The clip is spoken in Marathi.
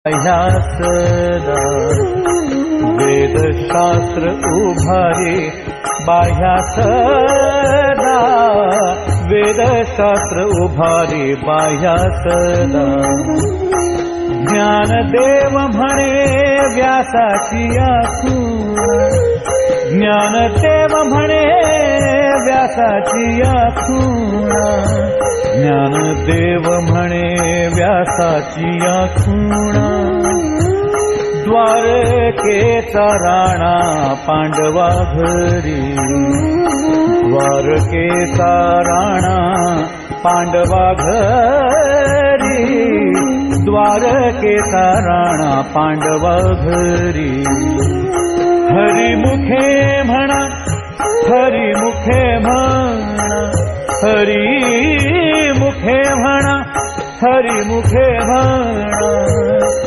सदा वेदशास्त्र उभारी बाह्या सदा वेदशास्त्र उभारी बाह्या सदा ज्ञानदेव म्हणे व्यासाची खूण ज्ञानदेव म्हणे व्यासाची खूण ज्ञानदेव म्हणे व्यासाची खूण द्वारकेचा राणा पांडवा घरी द्वारकेचा राणा पांडवा घरी द्वारकेचा राणा पांडवा घरी हरिमुखे म्हणा हरिमुखे म्हणा हरिमुखे म्हणा हरिमुखे म्हणा